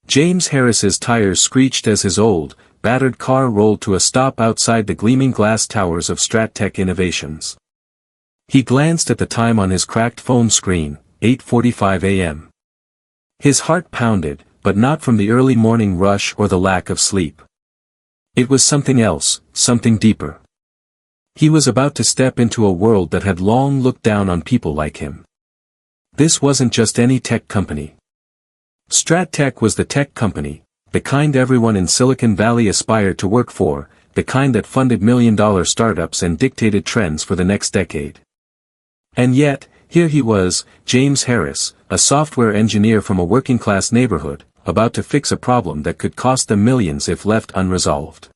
James Harris's tires screeched as his old, battered car rolled to a stop outside the gleaming glass towers of StratTech Innovations. He glanced at the time on his cracked phone screen, 8:45 a.m. His heart pounded, but not from the early morning rush or the lack of sleep. It was something else, something deeper. He was about to step into a world that had long looked down on people like him. This wasn't just any tech company. StratTech was the tech company, the kind everyone in Silicon Valley aspired to work for, the kind that funded million-dollar startups and dictated trends for the next decade. And yet, here he was, James Harris, a software engineer from a working-class neighborhood, about to fix a problem that could cost them millions if left unresolved.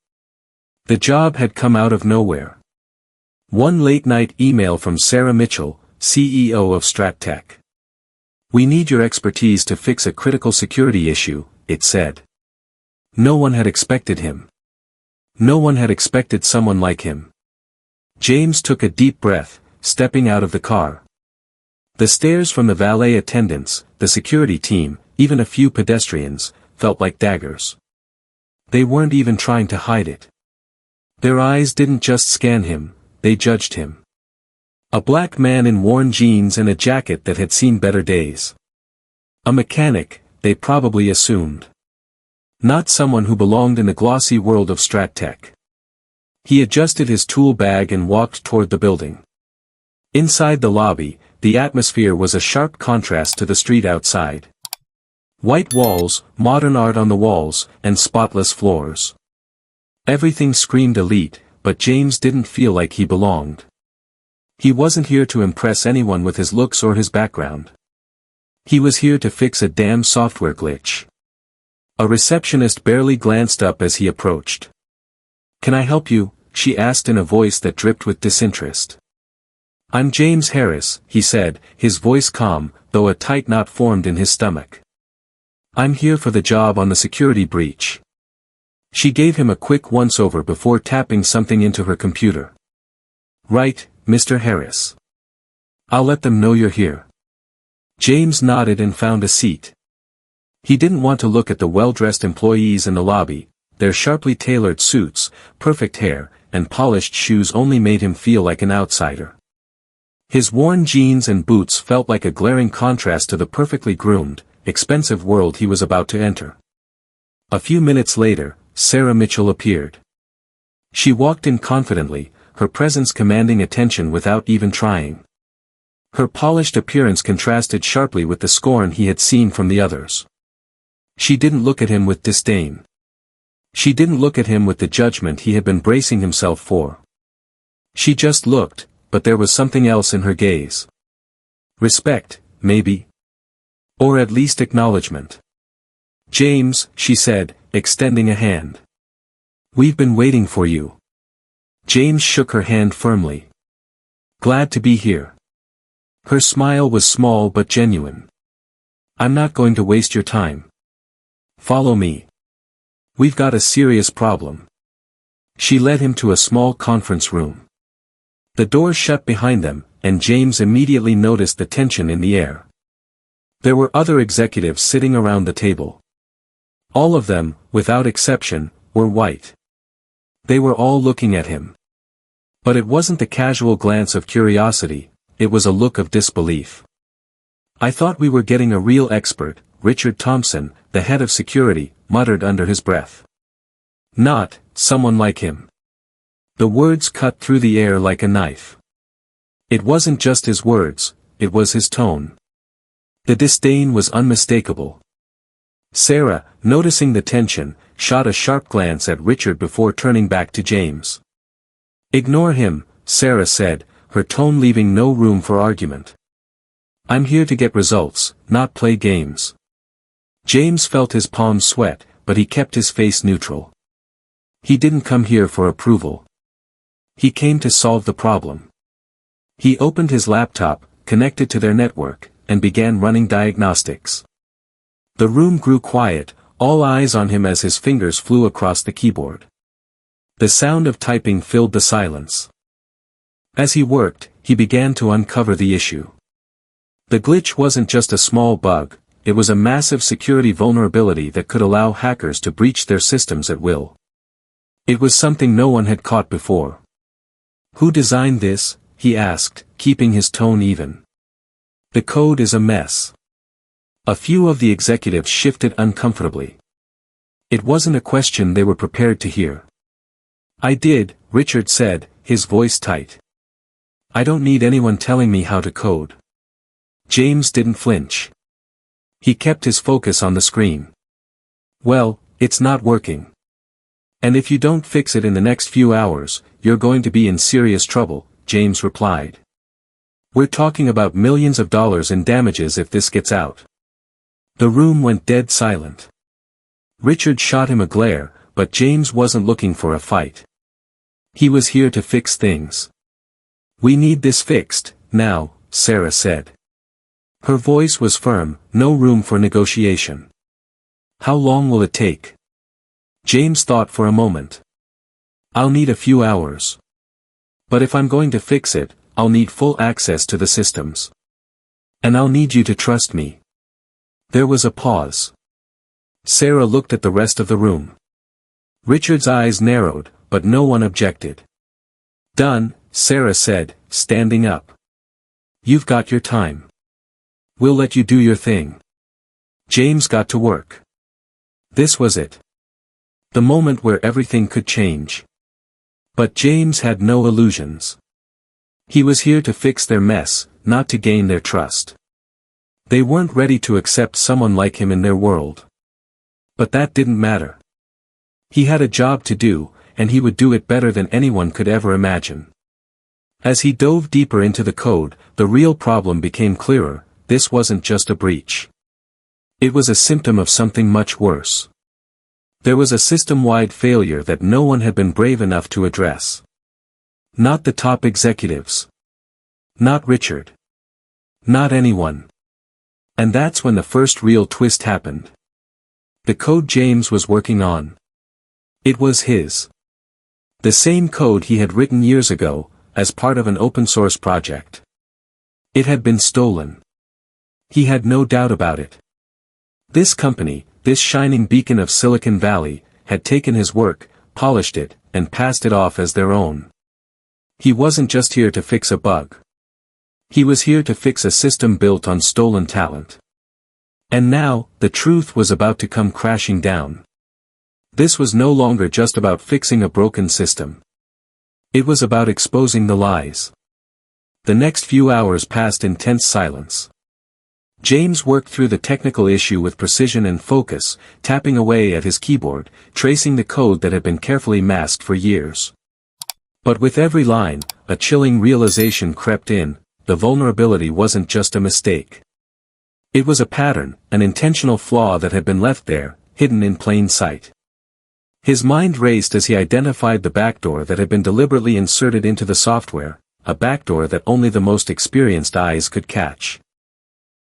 The job had come out of nowhere. One late-night email from Sarah Mitchell, CEO of StratTech. "We need your expertise to fix a critical security issue," it said. No one had expected him. No one had expected someone like him. James took a deep breath, stepping out of the car. The stares from the valet attendants, the security team, even a few pedestrians, felt like daggers. They weren't even trying to hide it. Their eyes didn't just scan him, they judged him. A black man in worn jeans and a jacket that had seen better days. A mechanic, they probably assumed. Not someone who belonged in the glossy world of StratTech. He adjusted his tool bag and walked toward the building. Inside the lobby, the atmosphere was a sharp contrast to the street outside. White walls, modern art on the walls, and spotless floors. Everything screamed elite, but James didn't feel like he belonged. He wasn't here to impress anyone with his looks or his background. He was here to fix a damn software glitch. A receptionist barely glanced up as he approached. "Can I help you?" she asked in a voice that dripped with disinterest. "I'm James Harris," he said, his voice calm, though a tight knot formed in his stomach. "I'm here for the job on the security breach." She gave him a quick once-over before tapping something into her computer. "Right, Mr. Harris. I'll let them know you're here." James nodded and found a seat. He didn't want to look at the well-dressed employees in the lobby. Their sharply tailored suits, perfect hair, and polished shoes only made him feel like an outsider. His worn jeans and boots felt like a glaring contrast to the perfectly groomed, expensive world he was about to enter. A few minutes later, Sarah Mitchell appeared. She walked in confidently, her presence commanding attention without even trying. Her polished appearance contrasted sharply with the scorn he had seen from the others. She didn't look at him with disdain. She didn't look at him with the judgment he had been bracing himself for. She just looked, but there was something else in her gaze. Respect, maybe. Or at least acknowledgement. "James," she said, extending a hand. "We've been waiting for you." James shook her hand firmly. "Glad to be here." Her smile was small but genuine. "I'm not going to waste your time. Follow me. We've got a serious problem." She led him to a small conference room. The door shut behind them, and James immediately noticed the tension in the air. There were other executives sitting around the table. All of them, without exception, were white. They were all looking at him. But it wasn't the casual glance of curiosity, it was a look of disbelief. "I thought we were getting a real expert," Richard Thompson, the head of security, muttered under his breath. "Not someone like him." The words cut through the air like a knife. It wasn't just his words, it was his tone. The disdain was unmistakable. Sarah, noticing the tension, shot a sharp glance at Richard before turning back to James. "Ignore him," Sarah said, her tone leaving no room for argument. "I'm here to get results, not play games." James felt his palms sweat, but he kept his face neutral. He didn't come here for approval. He came to solve the problem. He opened his laptop, connected to their network, and began running diagnostics. The room grew quiet, all eyes on him as his fingers flew across the keyboard. The sound of typing filled the silence. As he worked, he began to uncover the issue. The glitch wasn't just a small bug, it was a massive security vulnerability that could allow hackers to breach their systems at will. It was something no one had caught before. "Who designed this?" he asked, keeping his tone even. "The code is a mess." A few of the executives shifted uncomfortably. It wasn't a question they were prepared to hear. "I did," Richard said, his voice tight. "I don't need anyone telling me how to code." James didn't flinch. He kept his focus on the screen. "Well, it's not working. And if you don't fix it in the next few hours, you're going to be in serious trouble," James replied. "We're talking about millions of dollars in damages if this gets out." The room went dead silent. Richard shot him a glare, but James wasn't looking for a fight. He was here to fix things. "We need this fixed, now," Sarah said. Her voice was firm, no room for negotiation. "How long will it take?" James thought for a moment. "I'll need a few hours. But if I'm going to fix it, I'll need full access to the systems. And I'll need you to trust me." There was a pause. Sarah looked at the rest of the room. Richard's eyes narrowed, but no one objected. "Done," Sarah said, standing up. "You've got your time. We'll let you do your thing." James got to work. This was it. The moment where everything could change. But James had no illusions. He was here to fix their mess, not to gain their trust. They weren't ready to accept someone like him in their world. But that didn't matter. He had a job to do, and he would do it better than anyone could ever imagine. As he dove deeper into the code, the real problem became clearer. This wasn't just a breach. It was a symptom of something much worse. There was a system-wide failure that no one had been brave enough to address. Not the top executives. Not Richard. Not anyone. And that's when the first real twist happened. The code James was working on. It was his. The same code he had written years ago, as part of an open-source project. It had been stolen. He had no doubt about it. This company, this shining beacon of Silicon Valley, had taken his work, polished it, and passed it off as their own. He wasn't just here to fix a bug. He was here to fix a system built on stolen talent. And now, the truth was about to come crashing down. This was no longer just about fixing a broken system. It was about exposing the lies. The next few hours passed in tense silence. James worked through the technical issue with precision and focus, tapping away at his keyboard, tracing the code that had been carefully masked for years. But with every line, a chilling realization crept in: the vulnerability wasn't just a mistake. It was a pattern, an intentional flaw that had been left there, hidden in plain sight. His mind raced as he identified the backdoor that had been deliberately inserted into the software, a backdoor that only the most experienced eyes could catch.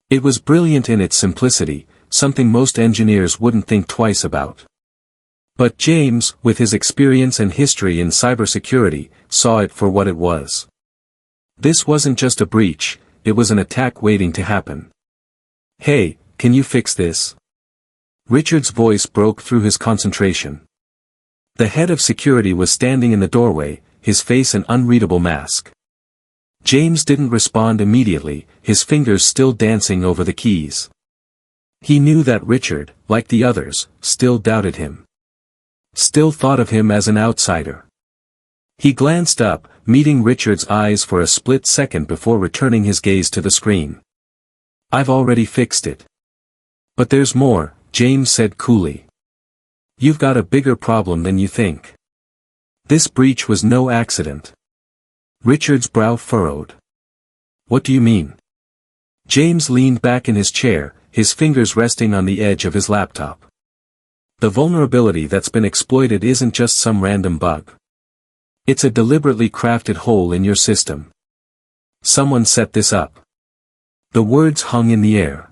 It was brilliant in its simplicity, something most engineers wouldn't think twice about. But James, with his experience and history in cybersecurity, saw it for what it was. This wasn't just a breach, it was an attack waiting to happen. "Hey, can you fix this?" Richard's voice broke through his concentration. The head of security was standing in the doorway, his face an unreadable mask. James didn't respond immediately, his fingers still dancing over the keys. He knew that Richard, like the others, still doubted him. Still thought of him as an outsider. He glanced up, meeting Richard's eyes for a split second before returning his gaze to the screen. "I've already fixed it." "But there's more," James said coolly. "You've got a bigger problem than you think. This breach was no accident." Richard's brow furrowed. "What do you mean?" James leaned back in his chair, his fingers resting on the edge of his laptop. "The vulnerability that's been exploited isn't just some random bug. It's a deliberately crafted hole in your system. Someone set this up." The words hung in the air.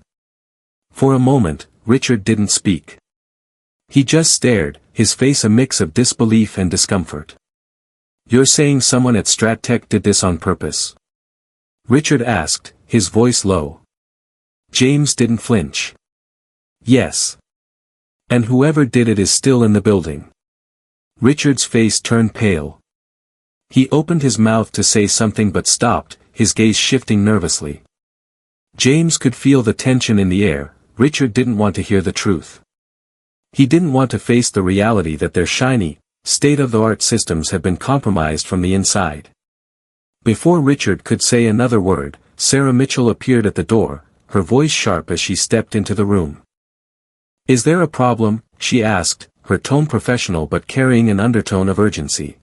For a moment, Richard didn't speak. He just stared, his face a mix of disbelief and discomfort. "You're saying someone at StratTech did this on purpose?" Richard asked, his voice low. James didn't flinch. Yes. And whoever did it is still in the building. Richard's face turned pale. He opened his mouth to say something but stopped, his gaze shifting nervously. James could feel the tension in the air. Richard didn't want to hear the truth. He didn't want to face the reality that their shiny, state-of-the-art systems had been compromised from the inside. Before Richard could say another word, Sarah Mitchell appeared at the door, her voice sharp as she stepped into the room. "Is there a problem?" she asked, her tone professional but carrying an undertone of urgency.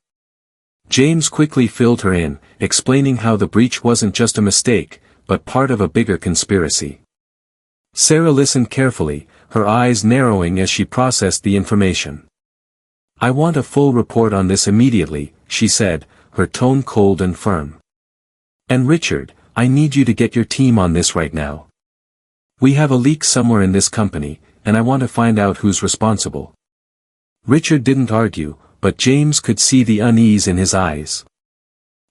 James quickly filled her in, explaining how the breach wasn't just a mistake, but part of a bigger conspiracy. Sarah listened carefully, her eyes narrowing as she processed the information. "I want a full report on this immediately," she said, her tone cold and firm. "And Richard, I need you to get your team on this right now. We have a leak somewhere in this company, and I want to find out who's responsible." Richard didn't argue, but James could see the unease in his eyes.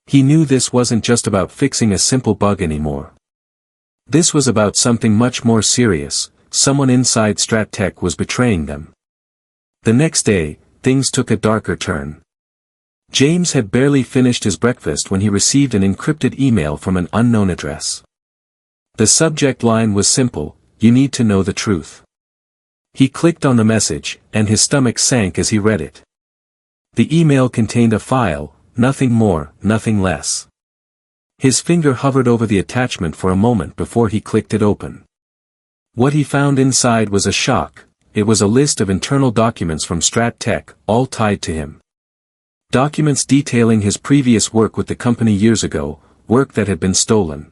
He knew this wasn't just about fixing a simple bug anymore. This was about something much more serious. Someone inside StratTech was betraying them. The next day, things took a darker turn. James had barely finished his breakfast when he received an encrypted email from an unknown address. The subject line was simple: "You need to know the truth." He clicked on the message, and his stomach sank as he read it. The email contained a file, nothing more, nothing less. His finger hovered over the attachment for a moment before he clicked it open. What he found inside was a shock. It was a list of internal documents from StratTech, all tied to him. Documents detailing his previous work with the company years ago, work that had been stolen.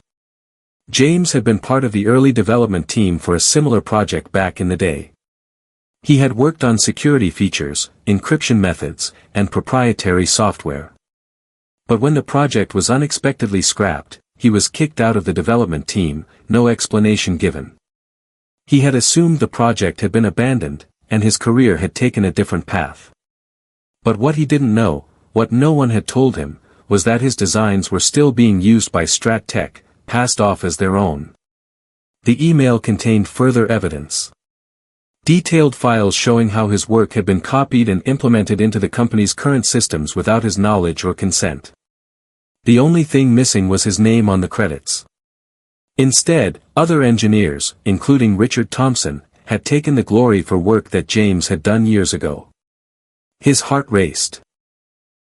James had been part of the early development team for a similar project back in the day. He had worked on security features, encryption methods, and proprietary software. But when the project was unexpectedly scrapped, he was kicked out of the development team, no explanation given. He had assumed the project had been abandoned, and his career had taken a different path. But what he didn't know, what no one had told him, was that his designs were still being used by StratTech, passed off as their own. The email contained further evidence. Detailed files showing how his work had been copied and implemented into the company's current systems without his knowledge or consent. The only thing missing was his name on the credits. Instead, other engineers, including Richard Thompson, had taken the glory for work that James had done years ago. His heart raced.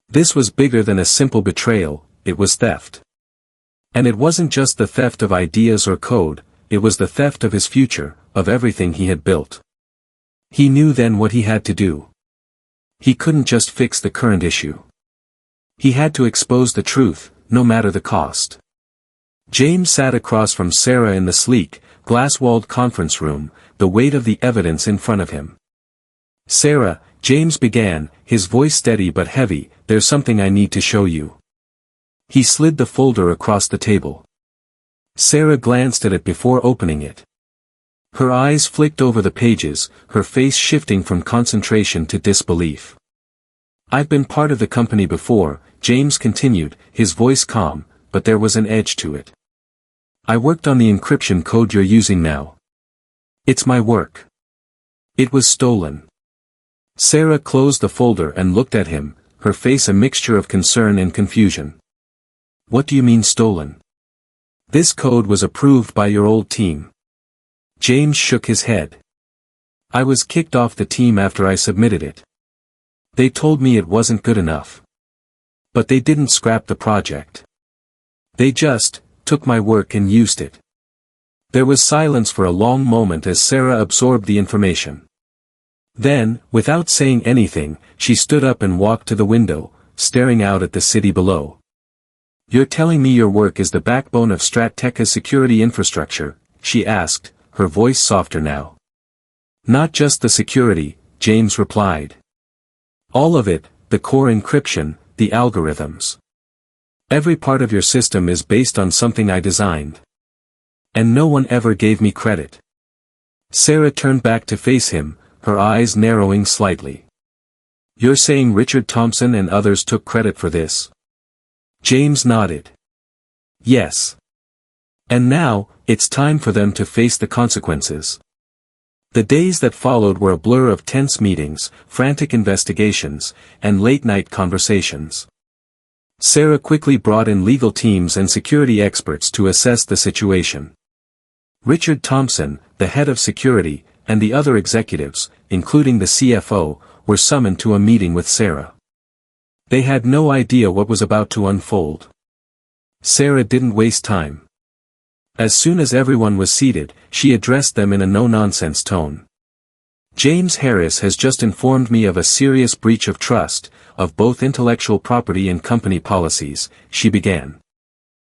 This was bigger than a simple betrayal, it was theft. And it wasn't just the theft of ideas or code, it was the theft of his future, of everything he had built. He knew then what he had to do. He couldn't just fix the current issue. He had to expose the truth, no matter the cost. James sat across from Sarah in the sleek, glass-walled conference room, the weight of the evidence in front of him. "Sarah," James began, his voice steady but heavy, "there's something I need to show you." He slid the folder across the table. Sarah glanced at it before opening it. Her eyes flicked over the pages, her face shifting from concentration to disbelief. "I've been part of the company before," James continued, his voice calm, but there was an edge to it. "I worked on the encryption code you're using now. It's my work. It was stolen." Sarah closed the folder and looked at him, her face a mixture of concern and confusion. "What do you mean stolen? This code was approved by your old team." James shook his head. "I was kicked off the team after I submitted it. They told me it wasn't good enough. But they didn't scrap the project. They just took my work and used it." There was silence for a long moment as Sarah absorbed the information. Then, without saying anything, she stood up and walked to the window, staring out at the city below. "You're telling me your work is the backbone of StratTech's security infrastructure?" she asked, her voice softer now. "Not just the security," James replied. "All of it, the core encryption, the algorithms. Every part of your system is based on something I designed. And no one ever gave me credit." Sarah turned back to face him, her eyes narrowing slightly. "You're saying Richard Thompson and others took credit for this?" James nodded. "Yes. And now, it's time for them to face the consequences. The days that followed were a blur of tense meetings, frantic investigations, and late-night conversations. Sarah quickly brought in legal teams and security experts to assess the situation. Richard Thompson, the head of security, and the other executives, including the CFO, were summoned to a meeting with Sarah. They had no idea what was about to unfold. Sarah didn't waste time. As soon as everyone was seated, she addressed them in a no-nonsense tone. James Harris has just informed me of a serious breach of trust, of both intellectual property and company policies, she began.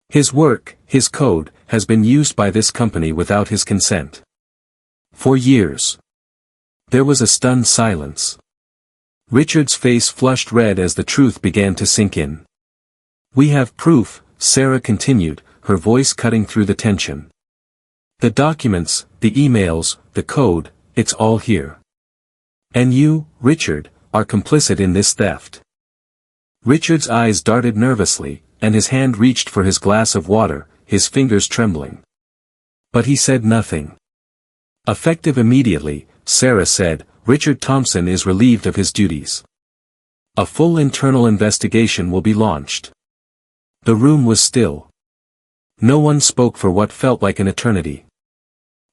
His work, his code, has been used by this company without his consent. For years. There was a stunned silence. Richard's face flushed red as the truth began to sink in. We have proof, Sarah continued, her voice cutting through the tension. The documents, the emails, the code, it's all here. And you, Richard, are complicit in this theft. Richard's eyes darted nervously, and his hand reached for his glass of water, his fingers trembling. But he said nothing. Effective immediately, Sarah said, Richard Thompson is relieved of his duties. A full internal investigation will be launched. The room was still. No one spoke for what felt like an eternity.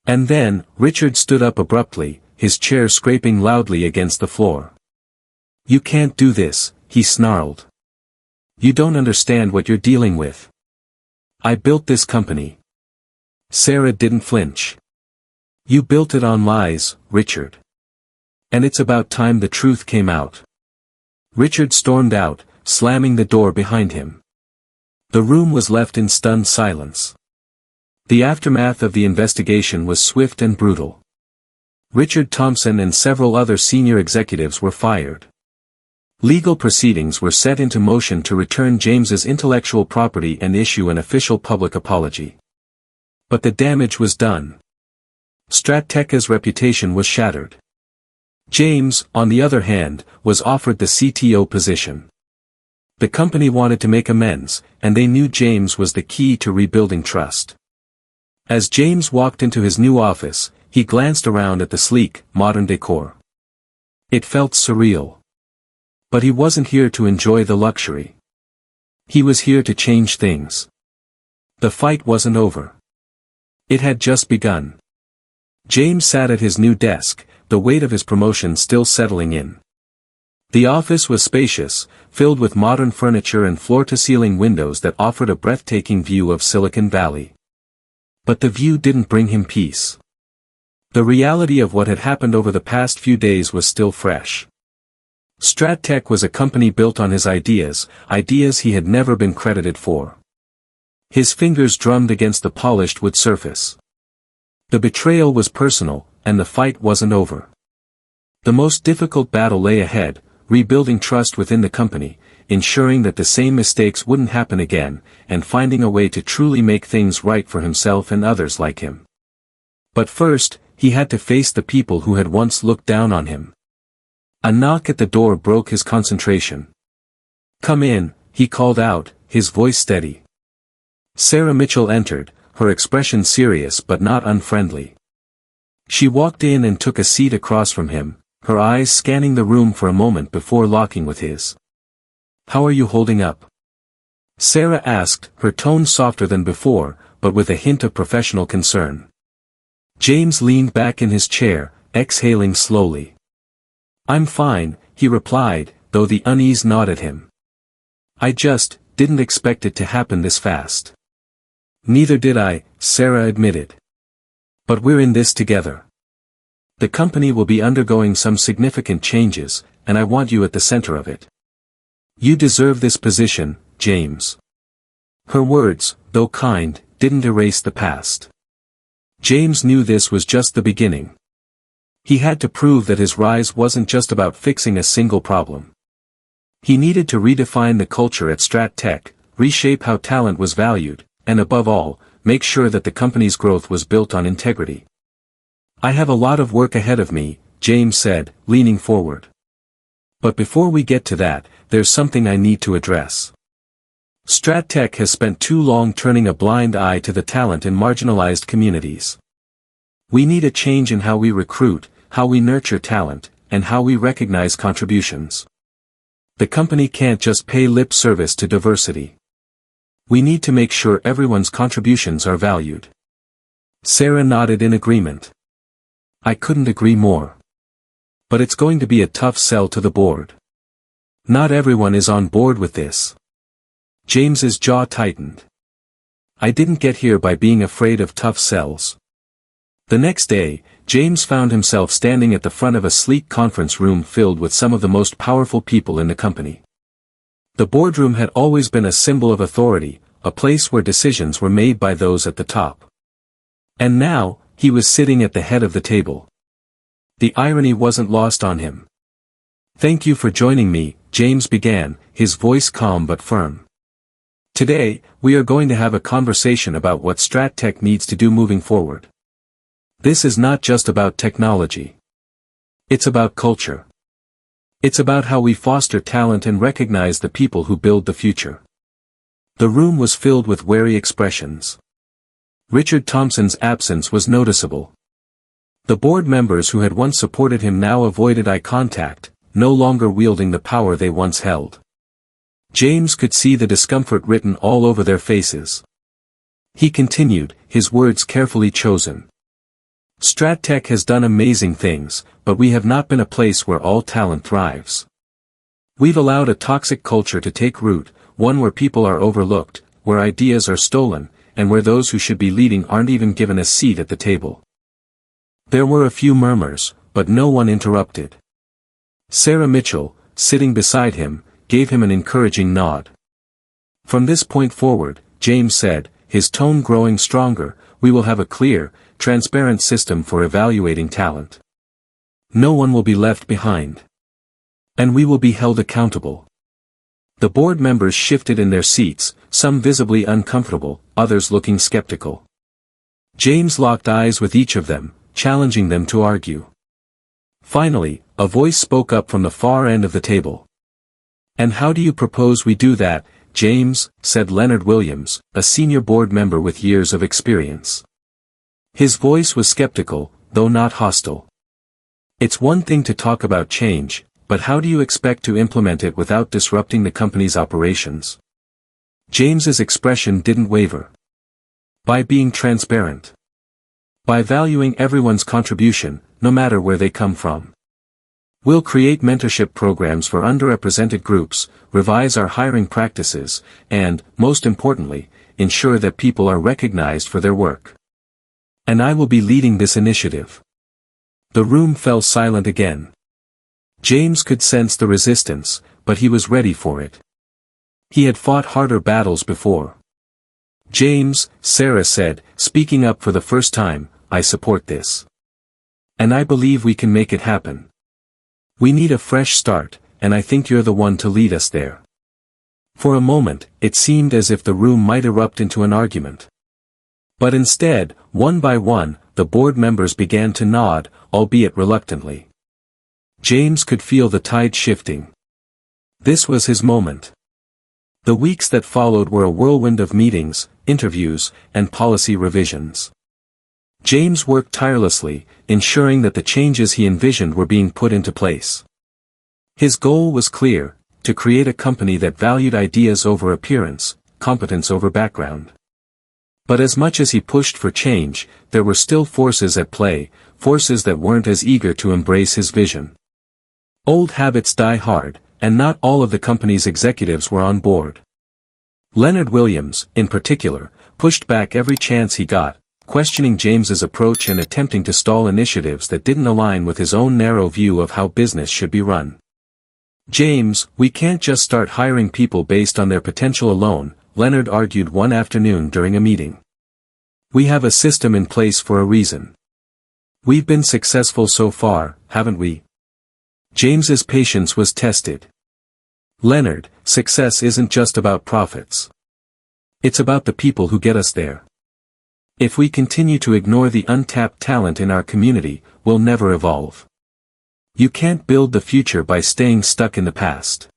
And then, Richard stood up abruptly, his chair scraping loudly against the floor. You can't do this, he snarled. You don't understand what you're dealing with. I built this company. Sarah didn't flinch. You built it on lies, Richard. And it's about time the truth came out. Richard stormed out, slamming the door behind him. The room was left in stunned silence. The aftermath of the investigation was swift and brutal. Richard Thompson and several other senior executives were fired. Legal proceedings were set into motion to return James's intellectual property and issue an official public apology. But the damage was done. Strattech's reputation was shattered. James, on the other hand, was offered the CTO position. The company wanted to make amends, and they knew James was the key to rebuilding trust. As James walked into his new office, he glanced around at the sleek, modern decor. It felt surreal. But he wasn't here to enjoy the luxury. He was here to change things. The fight wasn't over. It had just begun. James sat at his new desk, the weight of his promotion still settling in. The office was spacious, filled with modern furniture and floor-to-ceiling windows that offered a breathtaking view of Silicon Valley. But the view didn't bring him peace. The reality of what had happened over the past few days was still fresh. Strattech was a company built on his ideas he had never been credited for. His fingers drummed against the polished wood surface. The betrayal was personal, and the fight wasn't over. The most difficult battle lay ahead, rebuilding trust within the company, ensuring that the same mistakes wouldn't happen again, and finding a way to truly make things right for himself and others like him. But first, he had to face the people who had once looked down on him. A knock at the door broke his concentration. Come in, he called out, his voice steady. Sarah Mitchell entered, her expression serious but not unfriendly. She walked in and took a seat across from him, her eyes scanning the room for a moment before locking with his. How are you holding up? Sarah asked, her tone softer than before, but with a hint of professional concern. James leaned back in his chair, exhaling slowly. I'm fine, he replied, though the unease gnawed at him. I just didn't expect it to happen this fast. Neither did I, Sarah admitted. But we're in this together. The company will be undergoing some significant changes, and I want you at the center of it. You deserve this position, James. Her words, though kind, didn't erase the past. James knew this was just the beginning. He had to prove that his rise wasn't just about fixing a single problem. He needed to redefine the culture at Strattech, reshape how talent was valued, and above all, make sure that the company's growth was built on integrity. I have a lot of work ahead of me, James said, leaning forward. But before we get to that, there's something I need to address. Strattech has spent too long turning a blind eye to the talent in marginalized communities. We need a change in how we recruit, how we nurture talent, and how we recognize contributions. The company can't just pay lip service to diversity. We need to make sure everyone's contributions are valued. Sarah nodded in agreement. I couldn't agree more. But it's going to be a tough sell to the board. Not everyone is on board with this. James's jaw tightened. I didn't get here by being afraid of tough sells. The next day, James found himself standing at the front of a sleek conference room filled with some of the most powerful people in the company. The boardroom had always been a symbol of authority, a place where decisions were made by those at the top. And now, he was sitting at the head of the table. The irony wasn't lost on him. Thank you for joining me, James began, his voice calm but firm. Today, we are going to have a conversation about what StratTech needs to do moving forward. This is not just about technology. It's about culture. It's about how we foster talent and recognize the people who build the future. The room was filled with wary expressions. Richard Thompson's absence was noticeable. The board members who had once supported him now avoided eye contact, no longer wielding the power they once held. James could see the discomfort written all over their faces. He continued, his words carefully chosen. StratTech has done amazing things, but we have not been a place where all talent thrives. We've allowed a toxic culture to take root, one where people are overlooked, where ideas are stolen, and where those who should be leading aren't even given a seat at the table. There were a few murmurs, but no one interrupted. Sarah Mitchell, sitting beside him, gave him an encouraging nod. From this point forward, James said, his tone growing stronger, we will have a clear, transparent system for evaluating talent. No one will be left behind. And we will be held accountable. The board members shifted in their seats, some visibly uncomfortable, others looking skeptical. James locked eyes with each of them, challenging them to argue. Finally, a voice spoke up from the far end of the table. And how do you propose we do that, James? Said Leonard Williams, a senior board member with years of experience. His voice was skeptical, though not hostile. It's one thing to talk about change, but how do you expect to implement it without disrupting the company's operations? James's expression didn't waver. By being transparent. By valuing everyone's contribution, no matter where they come from. We'll create mentorship programs for underrepresented groups, revise our hiring practices, and, most importantly, ensure that people are recognized for their work. And I will be leading this initiative. The room fell silent again. James could sense the resistance, but he was ready for it. He had fought harder battles before. James, Sarah said, speaking up for the first time, I support this. And I believe we can make it happen. We need a fresh start, and I think you're the one to lead us there. For a moment, it seemed as if the room might erupt into an argument. But instead, one by one, the board members began to nod, albeit reluctantly. James could feel the tide shifting. This was his moment. The weeks that followed were a whirlwind of meetings, interviews, and policy revisions. James worked tirelessly, ensuring that the changes he envisioned were being put into place. His goal was clear, to create a company that valued ideas over appearance, competence over background. But as much as he pushed for change, there were still forces at play, forces that weren't as eager to embrace his vision. Old habits die hard, and not all of the company's executives were on board. Leonard Williams, in particular, pushed back every chance he got, questioning James's approach and attempting to stall initiatives that didn't align with his own narrow view of how business should be run. James, we can't just start hiring people based on their potential alone, Leonard argued one afternoon during a meeting. We have a system in place for a reason. We've been successful so far, haven't we? James's patience was tested. Leonard, success isn't just about profits. It's about the people who get us there. If we continue to ignore the untapped talent in our community, we'll never evolve. You can't build the future by staying stuck in the past.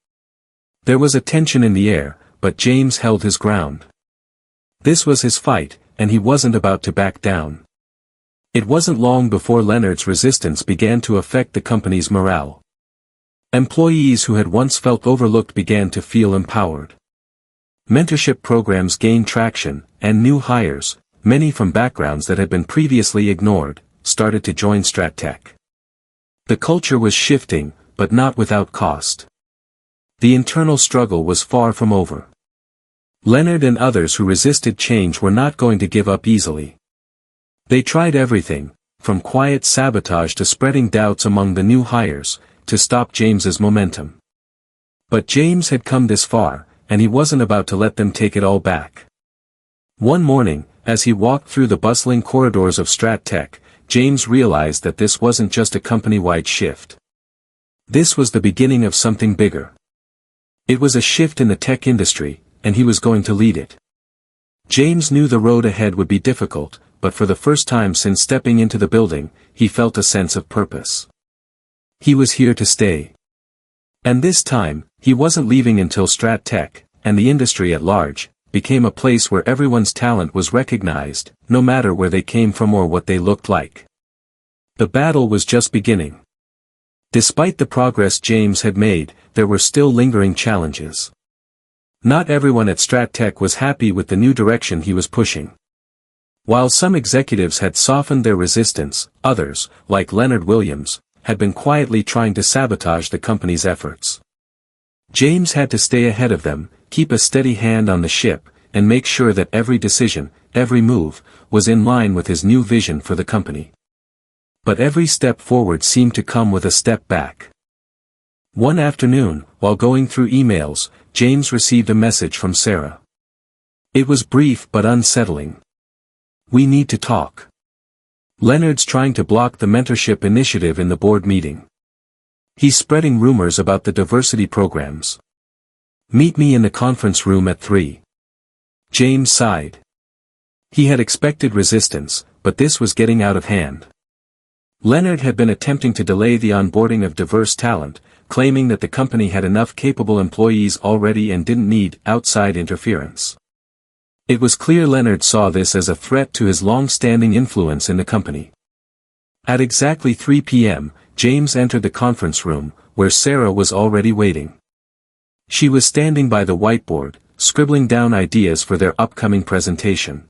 There was a tension in the air, but James held his ground. This was his fight, and he wasn't about to back down. It wasn't long before Leonard's resistance began to affect the company's morale. Employees who had once felt overlooked began to feel empowered. Mentorship programs gained traction, and new hires, many from backgrounds that had been previously ignored, started to join StratTech. The culture was shifting, but not without cost. The internal struggle was far from over. Leonard and others who resisted change were not going to give up easily. They tried everything, from quiet sabotage to spreading doubts among the new hires, to stop James's momentum. But James had come this far, and he wasn't about to let them take it all back. One morning, as he walked through the bustling corridors of StratTech, James realized that this wasn't just a company-wide shift. This was the beginning of something bigger. It was a shift in the tech industry, and he was going to lead it. James knew the road ahead would be difficult, but for the first time since stepping into the building, he felt a sense of purpose. He was here to stay. And this time, he wasn't leaving until StratTech, and the industry at large, became a place where everyone's talent was recognized, no matter where they came from or what they looked like. The battle was just beginning. Despite the progress James had made, there were still lingering challenges. Not everyone at StratTech was happy with the new direction he was pushing. While some executives had softened their resistance, others, like Leonard Williams, had been quietly trying to sabotage the company's efforts. James had to stay ahead of them, keep a steady hand on the ship, and make sure that every decision, every move, was in line with his new vision for the company. But every step forward seemed to come with a step back. One afternoon, while going through emails, James received a message from Sarah. It was brief but unsettling. "We need to talk. Leonard's trying to block the mentorship initiative in the board meeting. He's spreading rumors about the diversity programs. Meet me in the conference room at 3. James sighed. He had expected resistance, but this was getting out of hand. Leonard had been attempting to delay the onboarding of diverse talent, claiming that the company had enough capable employees already and didn't need outside interference. It was clear Leonard saw this as a threat to his long-standing influence in the company. At exactly 3 p.m., James entered the conference room, where Sarah was already waiting. She was standing by the whiteboard, scribbling down ideas for their upcoming presentation.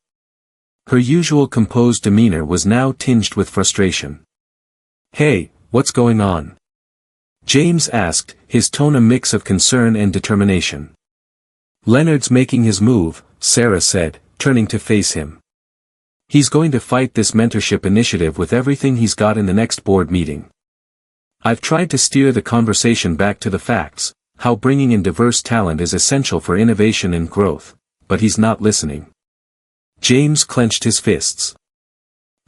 Her usual composed demeanor was now tinged with frustration. "Hey, what's going on?" James asked, his tone a mix of concern and determination. "Leonard's making his move," Sarah said, turning to face him. "He's going to fight this mentorship initiative with everything he's got in the next board meeting. I've tried to steer the conversation back to the facts, how bringing in diverse talent is essential for innovation and growth, but he's not listening." James clenched his fists.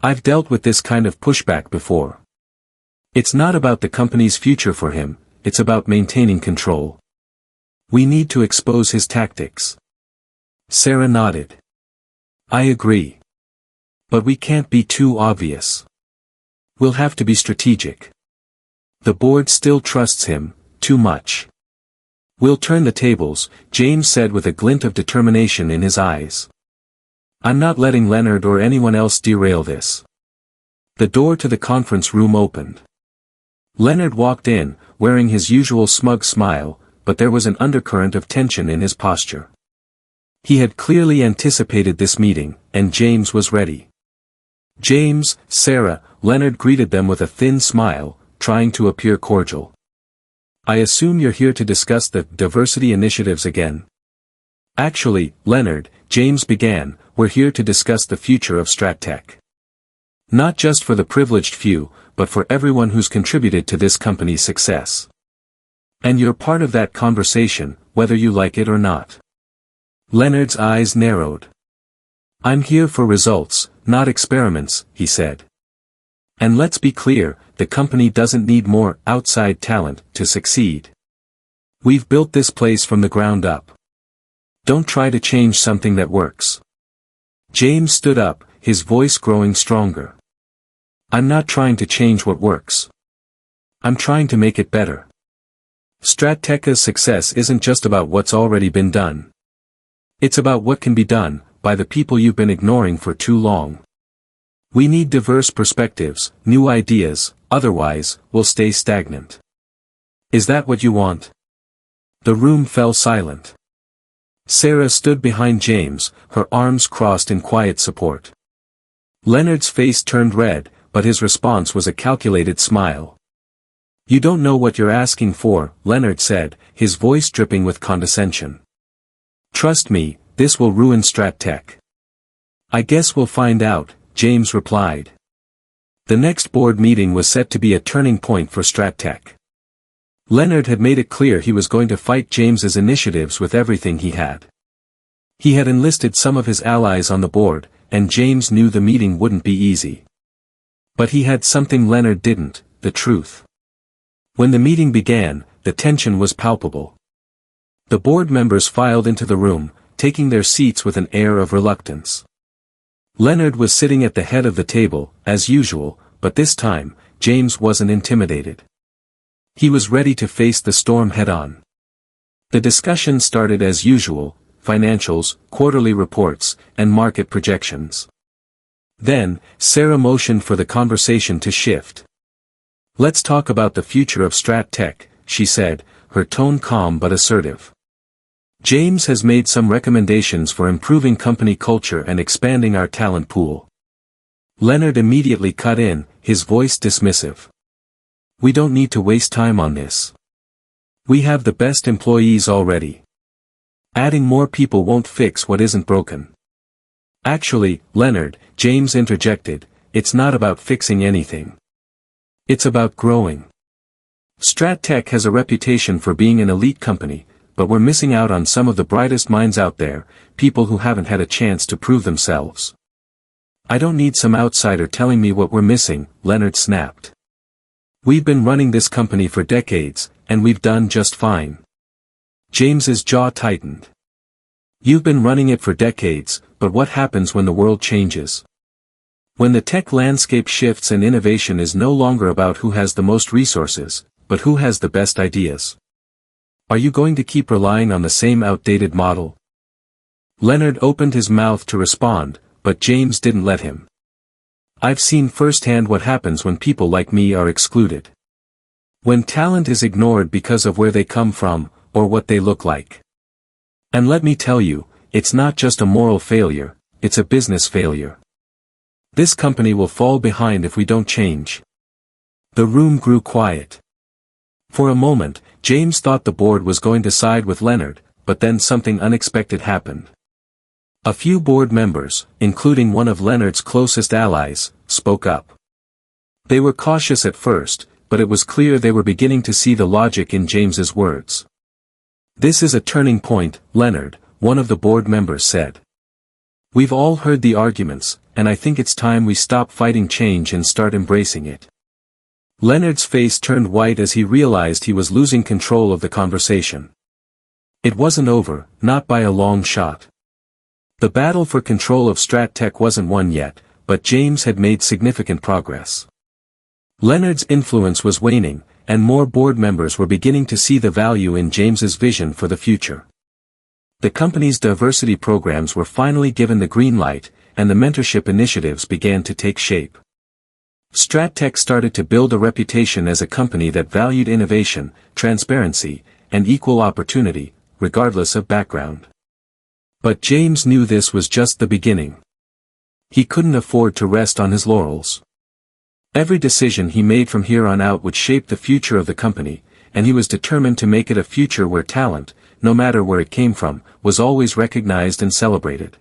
"I've dealt with this kind of pushback before. It's not about the company's future for him, it's about maintaining control. We need to expose his tactics." Sarah nodded. "I agree. But we can't be too obvious. We'll have to be strategic. The board still trusts him, too much." "We'll turn the tables," James said with a glint of determination in his eyes. "I'm not letting Leonard or anyone else derail this." The door to the conference room opened. Leonard walked in, wearing his usual smug smile, but there was an undercurrent of tension in his posture. He had clearly anticipated this meeting, and James was ready. "James, Sarah," Leonard greeted them with a thin smile, trying to appear cordial. "I assume you're here to discuss the diversity initiatives again?" "Actually, Leonard," James began, "we're here to discuss the future of StratTech. Not just for the privileged few, but for everyone who's contributed to this company's success. And you're part of that conversation, whether you like it or not." Leonard's eyes narrowed. "I'm here for results, not experiments," he said. "And let's be clear, the company doesn't need more outside talent to succeed. We've built this place from the ground up. Don't try to change something that works." James stood up, his voice growing stronger. "I'm not trying to change what works. I'm trying to make it better. StratTech's success isn't just about what's already been done. It's about what can be done, by the people you've been ignoring for too long. We need diverse perspectives, new ideas, otherwise, we'll stay stagnant. Is that what you want? The room fell silent. Sarah stood behind James, her arms crossed in quiet support. Leonard's face turned red, but his response was a calculated smile. You don't know what you're asking for, Leonard said, his voice dripping with condescension. Trust me, this will ruin StratTech. I guess we'll find out, James replied. The next board meeting was set to be a turning point for StratTech. Leonard had made it clear he was going to fight James's initiatives with everything he had. He had enlisted some of his allies on the board, and James knew the meeting wouldn't be easy. But he had something Leonard didn't, the truth. When the meeting began, the tension was palpable. The board members filed into the room, taking their seats with an air of reluctance. Leonard was sitting at the head of the table, as usual, but this time, James wasn't intimidated. He was ready to face the storm head-on. The discussion started as usual, financials, quarterly reports, and market projections. Then, Sarah motioned for the conversation to shift. Let's talk about the future of StratTech, she said, her tone calm but assertive. James has made some recommendations for improving company culture and expanding our talent pool. Leonard immediately cut in, his voice dismissive. We don't need to waste time on this. We have the best employees already. Adding more people won't fix what isn't broken. Actually, Leonard, James interjected, it's not about fixing anything. It's about growing. StratTech has a reputation for being an elite company, but we're missing out on some of the brightest minds out there, people who haven't had a chance to prove themselves. I don't need some outsider telling me what we're missing, Leonard snapped. We've been running this company for decades, and we've done just fine. James's jaw tightened. You've been running it for decades, but what happens when the world changes? When the tech landscape shifts and innovation is no longer about who has the most resources, but who has the best ideas. Are you going to keep relying on the same outdated model? Leonard opened his mouth to respond, but James didn't let him. I've seen firsthand what happens when people like me are excluded. When talent is ignored because of where they come from, or what they look like. And let me tell you, it's not just a moral failure, it's a business failure. This company will fall behind if we don't change. The room grew quiet. For a moment, James thought the board was going to side with Leonard, but then something unexpected happened. A few board members, including one of Leonard's closest allies, spoke up. They were cautious at first, but it was clear they were beginning to see the logic in James's words. This is a turning point, Leonard, one of the board members said. We've all heard the arguments, and I think it's time we stop fighting change and start embracing it. Leonard's face turned white as he realized he was losing control of the conversation. It wasn't over, not by a long shot. The battle for control of StratTech wasn't won yet, but James had made significant progress. Leonard's influence was waning, and more board members were beginning to see the value in James's vision for the future. The company's diversity programs were finally given the green light, and the mentorship initiatives began to take shape. StratTech started to build a reputation as a company that valued innovation, transparency, and equal opportunity, regardless of background. But James knew this was just the beginning. He couldn't afford to rest on his laurels. Every decision he made from here on out would shape the future of the company, and he was determined to make it a future where talent, no matter where it came from, was always recognized and celebrated.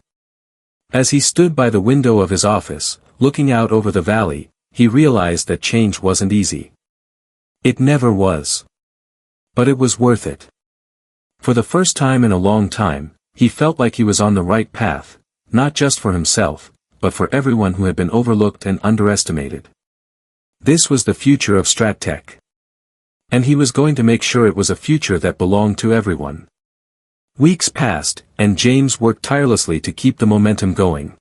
As he stood by the window of his office, looking out over the valley, he realized that change wasn't easy. It never was. But it was worth it. For the first time in a long time, he felt like he was on the right path, not just for himself, but for everyone who had been overlooked and underestimated. This was the future of StratTech. And he was going to make sure it was a future that belonged to everyone. Weeks passed, and James worked tirelessly to keep the momentum going.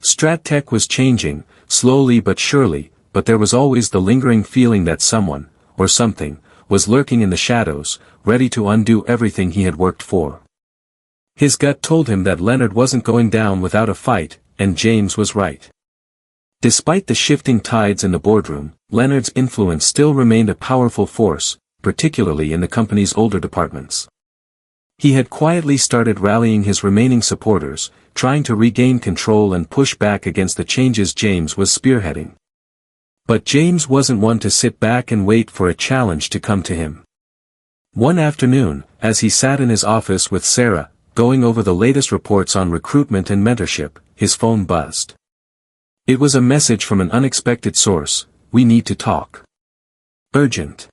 StratTech was changing, slowly but surely, but there was always the lingering feeling that someone, or something, was lurking in the shadows, ready to undo everything he had worked for. His gut told him that Leonard wasn't going down without a fight, and James was right. Despite the shifting tides in the boardroom, Leonard's influence still remained a powerful force, particularly in the company's older departments. He had quietly started rallying his remaining supporters, trying to regain control and push back against the changes James was spearheading. But James wasn't one to sit back and wait for a challenge to come to him. One afternoon, as he sat in his office with Sarah, going over the latest reports on recruitment and mentorship, his phone buzzed. It was a message from an unexpected source: "We need to talk. Urgent."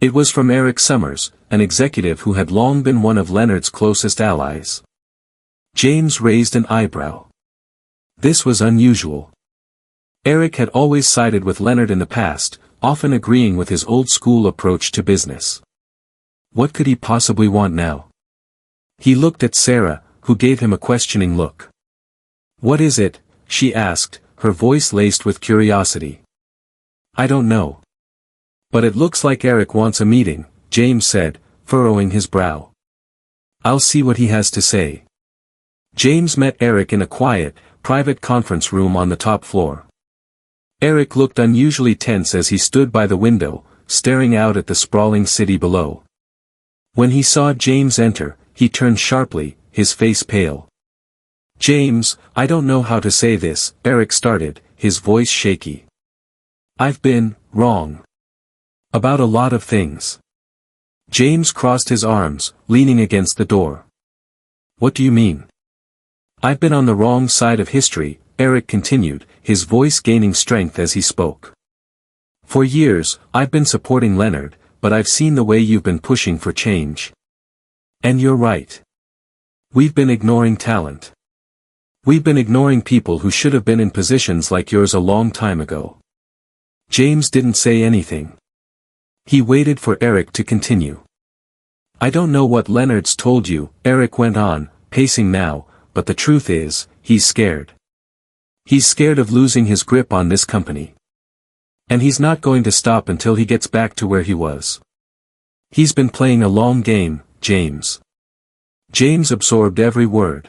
It was from Eric Summers, an executive who had long been one of Leonard's closest allies. James raised an eyebrow. This was unusual. Eric had always sided with Leonard in the past, often agreeing with his old-school approach to business. What could he possibly want now? He looked at Sarah, who gave him a questioning look. "What is it?" she asked, her voice laced with curiosity. "I don't know. But it looks like Eric wants a meeting," James said, furrowing his brow. "I'll see what he has to say." James met Eric in a quiet, private conference room on the top floor. Eric looked unusually tense as he stood by the window, staring out at the sprawling city below. When he saw James enter, he turned sharply, his face pale. "James, I don't know how to say this," Eric started, his voice shaky. "I've been wrong about a lot of things." James crossed his arms, leaning against the door. "What do you mean?" "I've been on the wrong side of history," Eric continued, his voice gaining strength as he spoke. "For years, I've been supporting Leonard, but I've seen the way you've been pushing for change. And you're right. We've been ignoring talent. We've been ignoring people who should have been in positions like yours a long time ago." James didn't say anything. He waited for Eric to continue. "I don't know what Leonard's told you," Eric went on, pacing now, "but the truth is, he's scared. He's scared of losing his grip on this company. And he's not going to stop until he gets back to where he was. He's been playing a long game, James." James absorbed every word.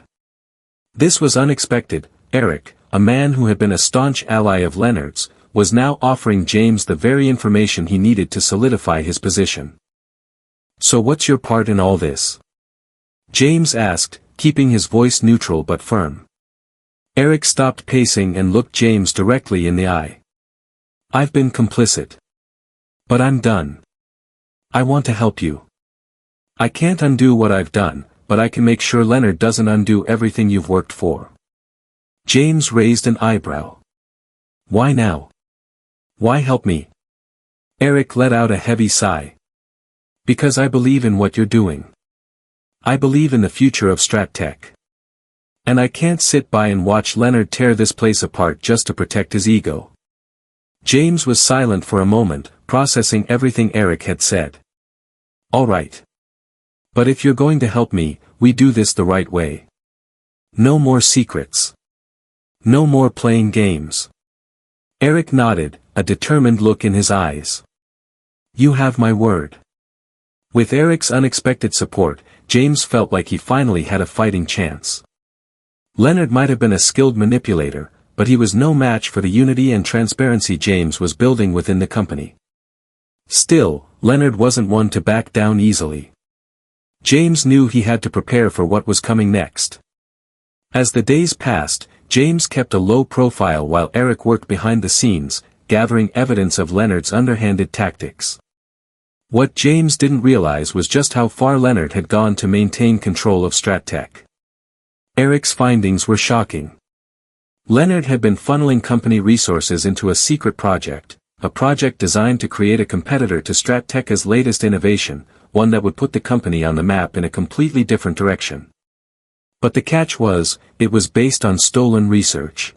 This was unexpected. Eric, a man who had been a staunch ally of Leonard's, was now offering James the very information he needed to solidify his position. "So what's your part in all this?" James asked, keeping his voice neutral but firm. Eric stopped pacing and looked James directly in the eye. "I've been complicit. But I'm done. I want to help you. I can't undo what I've done, but I can make sure Leonard doesn't undo everything you've worked for." James raised an eyebrow. "Why now? Why help me?" Eric let out a heavy sigh. "Because I believe in what you're doing. I believe in the future of StratTech. And I can't sit by and watch Leonard tear this place apart just to protect his ego." James was silent for a moment, processing everything Eric had said. "All right. But if you're going to help me, we do this the right way. No more secrets. No more playing games." Eric nodded, a determined look in his eyes. "You have my word." With Eric's unexpected support, James felt like he finally had a fighting chance. Leonard might have been a skilled manipulator, but he was no match for the unity and transparency James was building within the company. Still, Leonard wasn't one to back down easily. James knew he had to prepare for what was coming next. As the days passed, James kept a low profile while Eric worked behind the scenes, gathering evidence of Leonard's underhanded tactics. What James didn't realize was just how far Leonard had gone to maintain control of StratTech. Eric's findings were shocking. Leonard had been funneling company resources into a secret project, a project designed to create a competitor to StratTech's latest innovation, one that would put the company on the map in a completely different direction. But the catch was, it was based on stolen research.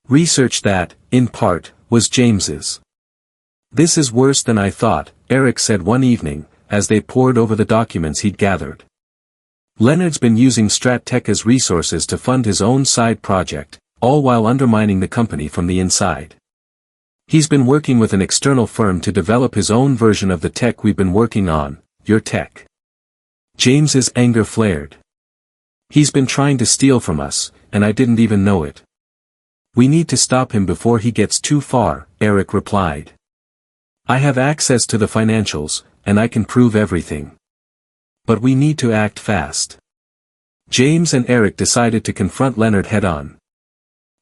Research that, in part, was James's. "This is worse than I thought," Eric said one evening, as they pored over the documents he'd gathered. "Leonard's been using StratTech's resources to fund his own side project, all while undermining the company from the inside. He's been working with an external firm to develop his own version of the tech we've been working on, your tech." James's anger flared. "He's been trying to steal from us, and I didn't even know it." "We need to stop him before he gets too far," Eric replied. "I have access to the financials, and I can prove everything. But we need to act fast." James and Eric decided to confront Leonard head-on.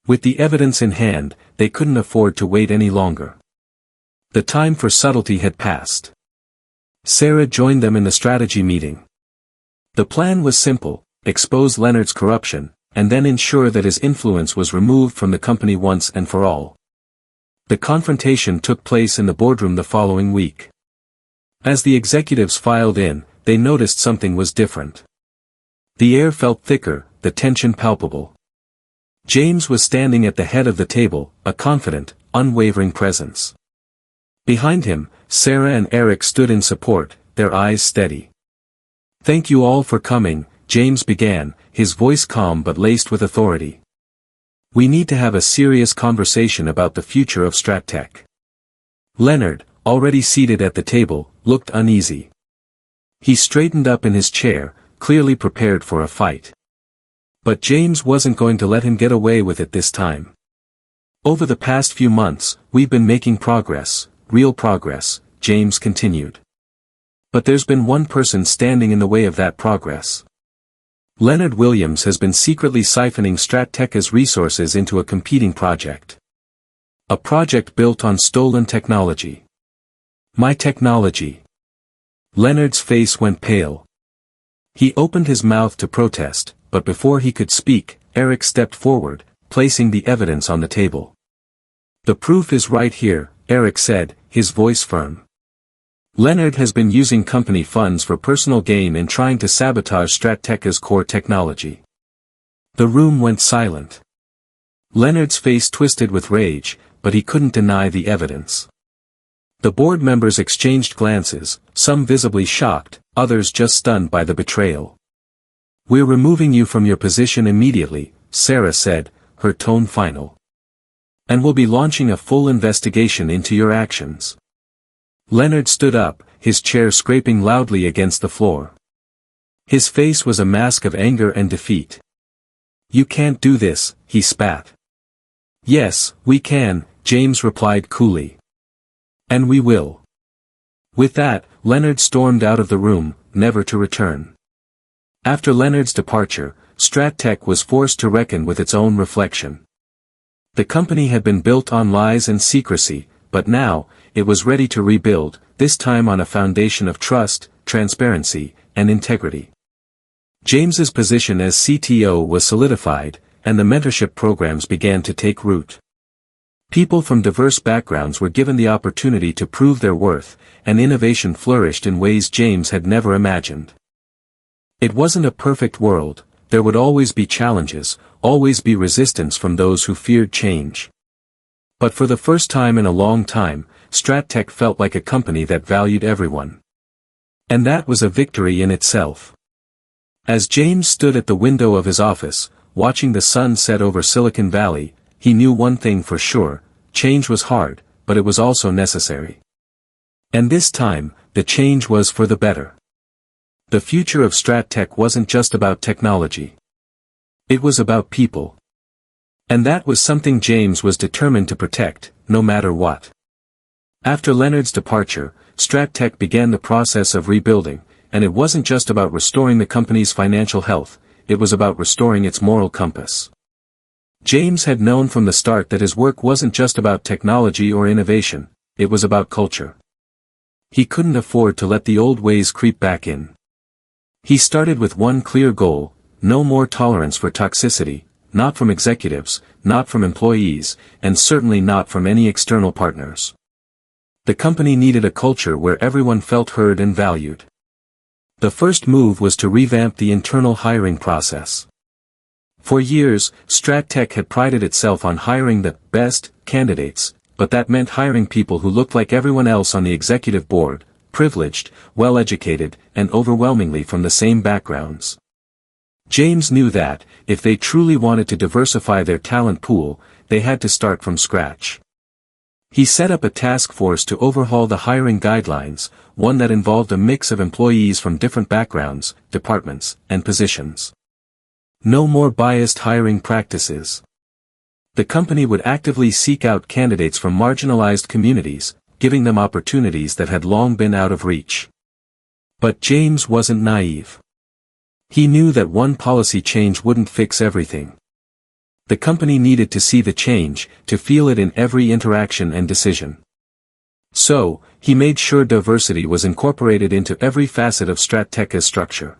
With the evidence in hand, they couldn't afford to wait any longer. The time for subtlety had passed. Sarah joined them in the strategy meeting. The plan was simple: expose Leonard's corruption, and then ensure that his influence was removed from the company once and for all. The confrontation took place in the boardroom the following week. As the executives filed in, they noticed something was different. The air felt thicker, the tension palpable. James was standing at the head of the table, a confident, unwavering presence. Behind him, Sarah and Eric stood in support, their eyes steady. "Thank you all for coming," James began, his voice calm but laced with authority. "We need to have a serious conversation about the future of StratTech." Leonard, already seated at the table, looked uneasy. He straightened up in his chair, clearly prepared for a fight. But James wasn't going to let him get away with it this time. "Over the past few months, we've been making progress, real progress," James continued. "But there's been one person standing in the way of that progress. Leonard Williams has been secretly siphoning StratTech's resources into a competing project. A project built on stolen technology." "My technology?" Leonard's face went pale. He opened his mouth to protest, but before he could speak, Eric stepped forward, placing the evidence on the table. "The proof is right here," Eric said, his voice firm. "Leonard has been using company funds for personal gain in trying to sabotage StratTech's core technology." The room went silent. Leonard's face twisted with rage, but he couldn't deny the evidence. The board members exchanged glances, some visibly shocked, others just stunned by the betrayal. "We're removing you from your position immediately," Sarah said, her tone final. "And we'll be launching a full investigation into your actions." Leonard stood up, his chair scraping loudly against the floor. His face was a mask of anger and defeat. "You can't do this," he spat. "Yes, we can," James replied coolly. "And we will." With that, Leonard stormed out of the room, never to return. After Leonard's departure, StratTech was forced to reckon with its own reflection. The company had been built on lies and secrecy, but now, it was ready to rebuild, this time on a foundation of trust, transparency, and integrity. James's position as CTO was solidified, and the mentorship programs began to take root. People from diverse backgrounds were given the opportunity to prove their worth, and innovation flourished in ways James had never imagined. It wasn't a perfect world, there would always be challenges, always be resistance from those who feared change. But for the first time in a long time, StratTech felt like a company that valued everyone. And that was a victory in itself. As James stood at the window of his office, watching the sun set over Silicon Valley, he knew one thing for sure: change was hard, but it was also necessary. And this time, the change was for the better. The future of StratTech wasn't just about technology. It was about people. And that was something James was determined to protect, no matter what. After Leonard's departure, StratTech began the process of rebuilding, and it wasn't just about restoring the company's financial health, it was about restoring its moral compass. James had known from the start that his work wasn't just about technology or innovation, it was about culture. He couldn't afford to let the old ways creep back in. He started with one clear goal: no more tolerance for toxicity, not from executives, not from employees, and certainly not from any external partners. The company needed a culture where everyone felt heard and valued. The first move was to revamp the internal hiring process. For years, StratTech had prided itself on hiring the best candidates, but that meant hiring people who looked like everyone else on the executive board, privileged, well-educated, and overwhelmingly from the same backgrounds. James knew that, if they truly wanted to diversify their talent pool, they had to start from scratch. He set up a task force to overhaul the hiring guidelines, one that involved a mix of employees from different backgrounds, departments, and positions. No more biased hiring practices. The company would actively seek out candidates from marginalized communities, giving them opportunities that had long been out of reach. But James wasn't naive. He knew that one policy change wouldn't fix everything. The company needed to see the change, to feel it in every interaction and decision. So, he made sure diversity was incorporated into every facet of StratTech's structure.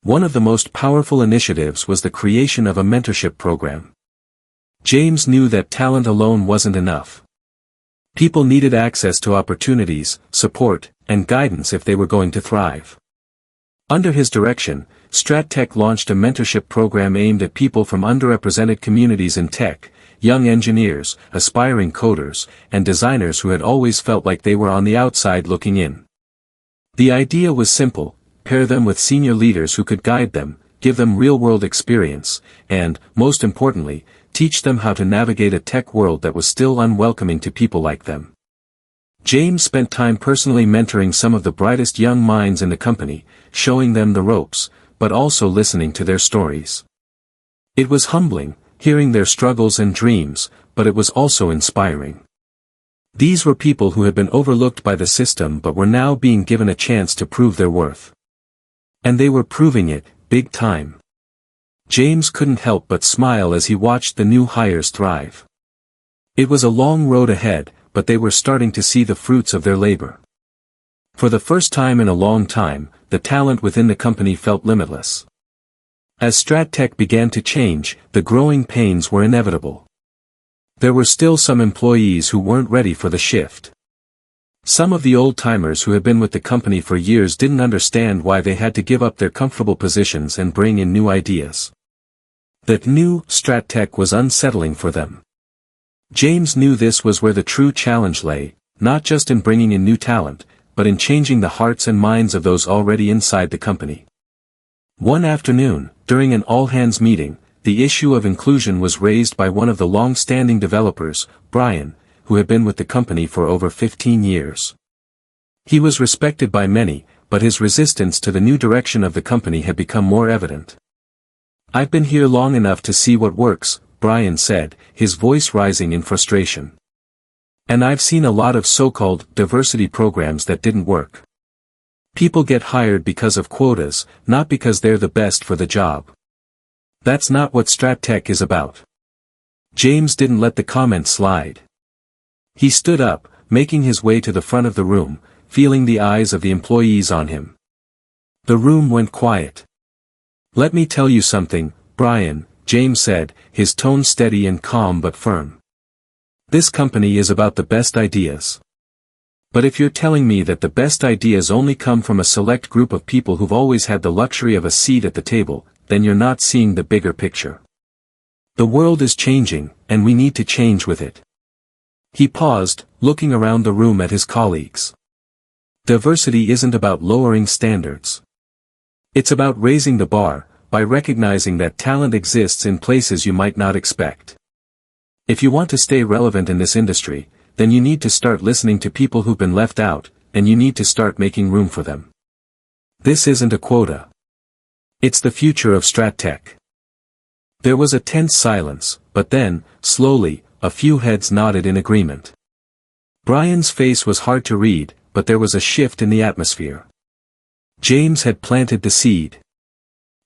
One of the most powerful initiatives was the creation of a mentorship program. James knew that talent alone wasn't enough. People needed access to opportunities, support, and guidance if they were going to thrive. Under his direction, StratTech launched a mentorship program aimed at people from underrepresented communities in tech, young engineers, aspiring coders, and designers who had always felt like they were on the outside looking in. The idea was simple: pair them with senior leaders who could guide them, give them real-world experience, and, most importantly, teach them how to navigate a tech world that was still unwelcoming to people like them. James spent time personally mentoring some of the brightest young minds in the company, showing them the ropes, but also listening to their stories. It was humbling, hearing their struggles and dreams, but it was also inspiring. These were people who had been overlooked by the system but were now being given a chance to prove their worth. And they were proving it, big time. James couldn't help but smile as he watched the new hires thrive. It was a long road ahead, but they were starting to see the fruits of their labor. For the first time in a long time, the talent within the company felt limitless. As StratTech began to change, the growing pains were inevitable. There were still some employees who weren't ready for the shift. Some of the old-timers who had been with the company for years didn't understand why they had to give up their comfortable positions and bring in new ideas. That new StratTech was unsettling for them. James knew this was where the true challenge lay, not just in bringing in new talent, but in changing the hearts and minds of those already inside the company. One afternoon, during an all-hands meeting, the issue of inclusion was raised by one of the long-standing developers, Brian, who had been with the company for over 15 years. He was respected by many, but his resistance to the new direction of the company had become more evident. "I've been here long enough to see what works," Brian said, his voice rising in frustration. "And I've seen a lot of so-called diversity programs that didn't work. People get hired because of quotas, not because they're the best for the job. That's not what StratTech is about." James didn't let the comment slide. He stood up, making his way to the front of the room, feeling the eyes of the employees on him. The room went quiet. "Let me tell you something, Brian," James said, his tone steady and calm but firm. "This company is about the best ideas. But if you're telling me that the best ideas only come from a select group of people who've always had the luxury of a seat at the table, then you're not seeing the bigger picture. The world is changing, and we need to change with it." He paused, looking around the room at his colleagues. Diversity isn't about lowering standards. It's about raising the bar, by recognizing that talent exists in places you might not expect. If you want to stay relevant in this industry, then you need to start listening to people who've been left out, and you need to start making room for them. This isn't a quota. It's the future of StratTech. There was a tense silence, but then, slowly, a few heads nodded in agreement. Brian's face was hard to read, but there was a shift in the atmosphere. James had planted the seed.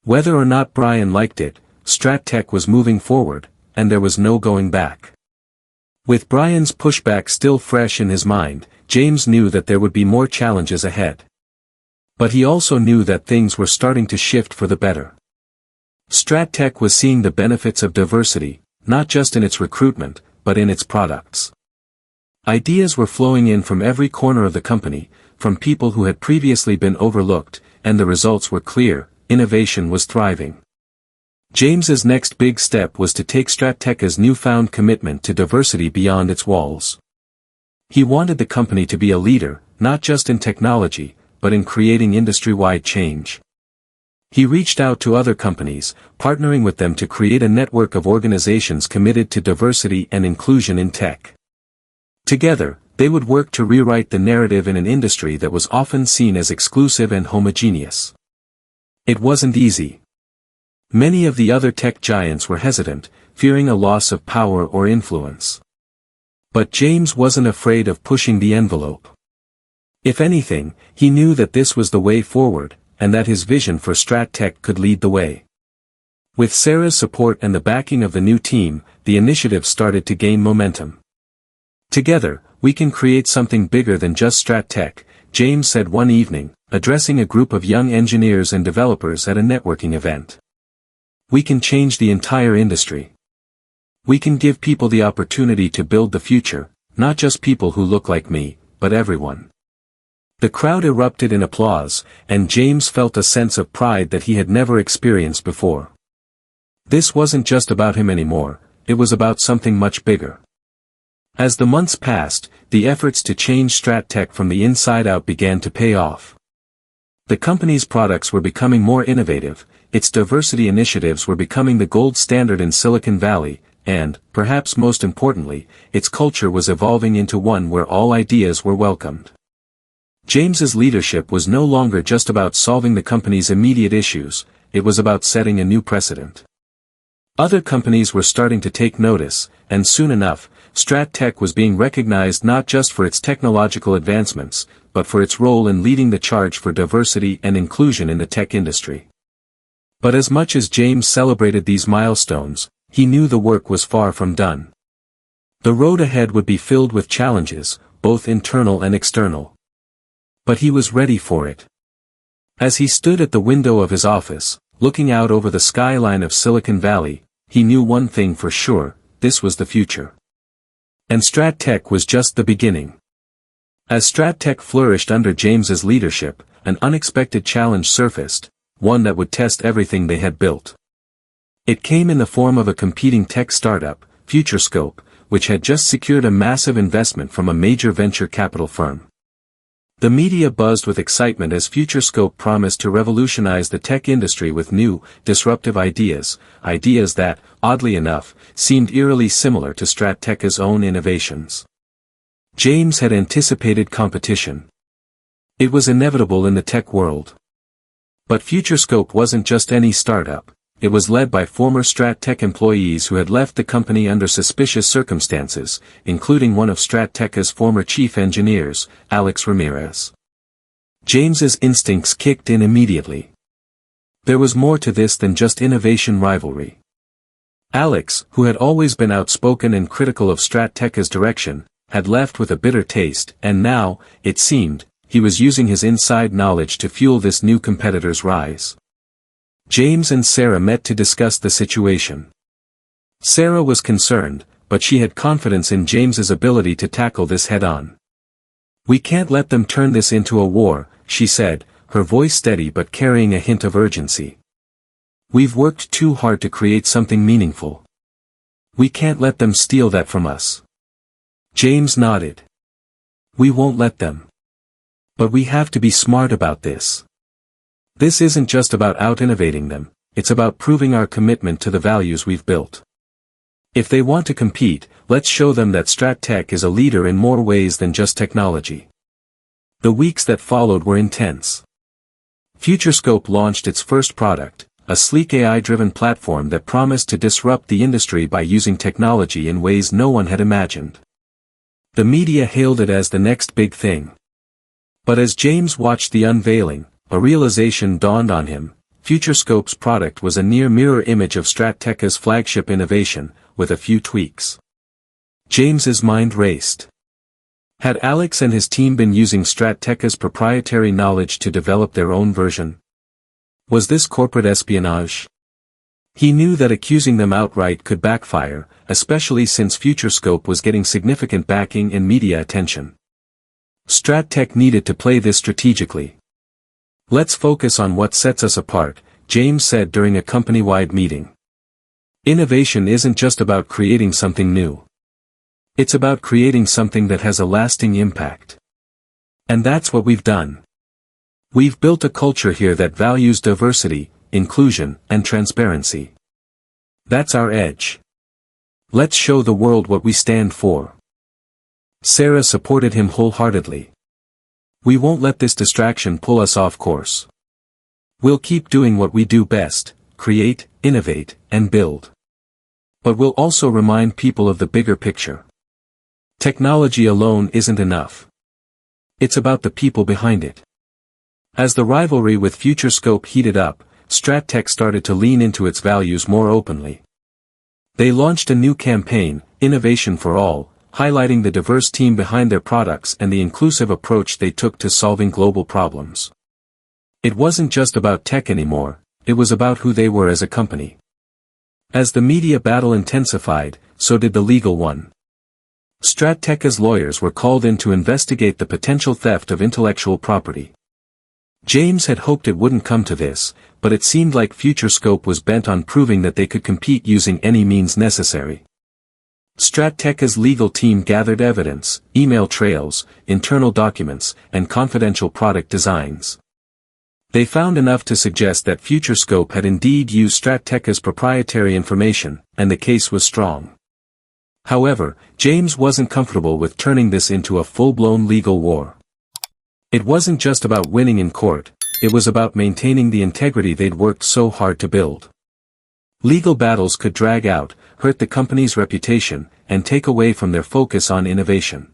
Whether or not Brian liked it, StratTech was moving forward, and there was no going back. With Brian's pushback still fresh in his mind, James knew that there would be more challenges ahead. But he also knew that things were starting to shift for the better. StratTech was seeing the benefits of diversity, not just in its recruitment, but in its products. Ideas were flowing in from every corner of the company, from people who had previously been overlooked, and the results were clear: innovation was thriving. James's next big step was to take StratTech's newfound commitment to diversity beyond its walls. He wanted the company to be a leader, not just in technology, but in creating industry-wide change. He reached out to other companies, partnering with them to create a network of organizations committed to diversity and inclusion in tech. Together, they would work to rewrite the narrative in an industry that was often seen as exclusive and homogeneous. It wasn't easy. Many of the other tech giants were hesitant, fearing a loss of power or influence. But James wasn't afraid of pushing the envelope. If anything, he knew that this was the way forward, and that his vision for Strat Tech could lead the way. With Sarah's support and the backing of the new team, the initiative started to gain momentum. Together, we can create something bigger than just Strat Tech, James said one evening, addressing a group of young engineers and developers at a networking event. We can change the entire industry. We can give people the opportunity to build the future, not just people who look like me, but everyone. The crowd erupted in applause, and James felt a sense of pride that he had never experienced before. This wasn't just about him anymore, it was about something much bigger. As the months passed, the efforts to change Strat Tech from the inside out began to pay off. The company's products were becoming more innovative, its diversity initiatives were becoming the gold standard in Silicon Valley, and, perhaps most importantly, its culture was evolving into one where all ideas were welcomed. James's leadership was no longer just about solving the company's immediate issues, it was about setting a new precedent. Other companies were starting to take notice, and soon enough, Strat Tech was being recognized not just for its technological advancements, but for its role in leading the charge for diversity and inclusion in the tech industry. But as much as James celebrated these milestones, he knew the work was far from done. The road ahead would be filled with challenges, both internal and external. But he was ready for it. As he stood at the window of his office, looking out over the skyline of Silicon Valley, he knew one thing for sure, this was the future. And Strat Tech was just the beginning. As Strat Tech flourished under James's leadership, an unexpected challenge surfaced, one that would test everything they had built. It came in the form of a competing tech startup, FutureScope, which had just secured a massive investment from a major venture capital firm. The media buzzed with excitement as FutureScope promised to revolutionize the tech industry with new, disruptive ideas that, oddly enough, seemed eerily similar to Strat Tech's own innovations. James had anticipated competition. It was inevitable in the tech world. But FutureScope wasn't just any startup, it was led by former Strat Tech employees who had left the company under suspicious circumstances, including one of Strat Tech's former chief engineers, Alex Ramirez. James's instincts kicked in immediately. There was more to this than just innovation rivalry. Alex, who had always been outspoken and critical of Strat Tech's direction, had left with a bitter taste, and now, it seemed, he was using his inside knowledge to fuel this new competitor's rise. James and Sarah met to discuss the situation. Sarah was concerned, but she had confidence in James's ability to tackle this head-on. "We can't let them turn this into a war," she said, her voice steady but carrying a hint of urgency. "We've worked too hard to create something meaningful. We can't let them steal that from us." James nodded. "We won't let them. But we have to be smart about this. This isn't just about out-innovating them, it's about proving our commitment to the values we've built. If they want to compete, let's show them that Strat Tech is a leader in more ways than just technology." The weeks that followed were intense. FutureScope launched its first product, a sleek AI-driven platform that promised to disrupt the industry by using technology in ways no one had imagined. The media hailed it as the next big thing. But as James watched the unveiling, a realization dawned on him: FutureScope's product was a near mirror image of Strat Tech's flagship innovation, with a few tweaks. James's mind raced. Had Alex and his team been using Strat Tech's proprietary knowledge to develop their own version? Was this corporate espionage? He knew that accusing them outright could backfire, especially since FutureScope was getting significant backing and media attention. Strat Tech needed to play this strategically. "Let's focus on what sets us apart," James said during a company-wide meeting. "Innovation isn't just about creating something new. It's about creating something that has a lasting impact. And that's what we've done. We've built a culture here that values diversity, inclusion, and transparency. That's our edge. Let's show the world what we stand for." Sarah supported him wholeheartedly. "We won't let this distraction pull us off course. We'll keep doing what we do best: create, innovate, and build." But we'll also remind people of the bigger picture. Technology alone isn't enough. It's about the people behind it. As the rivalry with FutureScope heated up, StratTech started to lean into its values more openly. They launched a new campaign, Innovation for All, highlighting the diverse team behind their products and the inclusive approach they took to solving global problems. It wasn't just about tech anymore, it was about who they were as a company. As the media battle intensified, so did the legal one. StratTech's lawyers were called in to investigate the potential theft of intellectual property. James had hoped it wouldn't come to this, but it seemed like FutureScope was bent on proving that they could compete using any means necessary. StratTech's legal team gathered evidence, email trails, internal documents, and confidential product designs. They found enough to suggest that FutureScope had indeed used StratTech's proprietary information, and the case was strong. However, James wasn't comfortable with turning this into a full-blown legal war. It wasn't just about winning in court, it was about maintaining the integrity they'd worked so hard to build. Legal battles could drag out, hurt the company's reputation, and take away from their focus on innovation.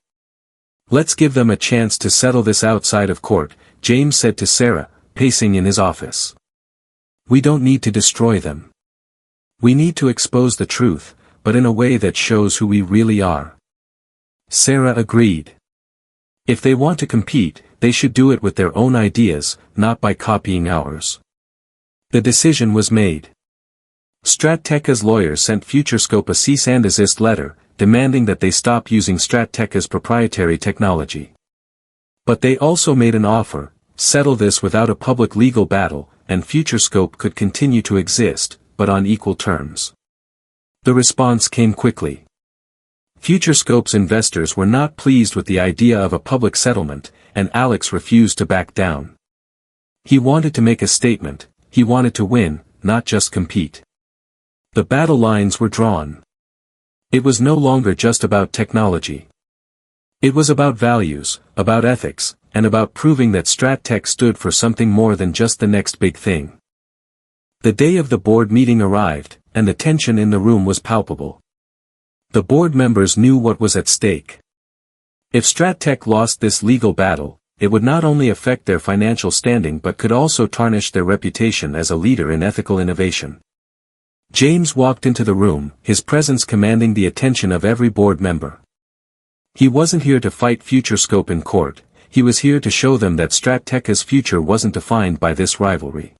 "Let's give them a chance to settle this outside of court," James said to Sarah, pacing in his office. "We don't need to destroy them. We need to expose the truth, but in a way that shows who we really are." Sarah agreed. If they want to compete, they should do it with their own ideas, not by copying ours. The decision was made. StratTech's lawyers sent FutureScope a cease and desist letter, demanding that they stop using StratTech's proprietary technology. But they also made an offer: settle this without a public legal battle, and FutureScope could continue to exist, but on equal terms. The response came quickly. FutureScope's investors were not pleased with the idea of a public settlement, and Alex refused to back down. He wanted to make a statement, he wanted to win, not just compete. The battle lines were drawn. It was no longer just about technology. It was about values, about ethics, and about proving that StratTech stood for something more than just the next big thing. The day of the board meeting arrived, and the tension in the room was palpable. The board members knew what was at stake. If StratTech lost this legal battle, it would not only affect their financial standing but could also tarnish their reputation as a leader in ethical innovation. James walked into the room, his presence commanding the attention of every board member. He wasn't here to fight FutureScope in court, he was here to show them that StratTech's future wasn't defined by this rivalry.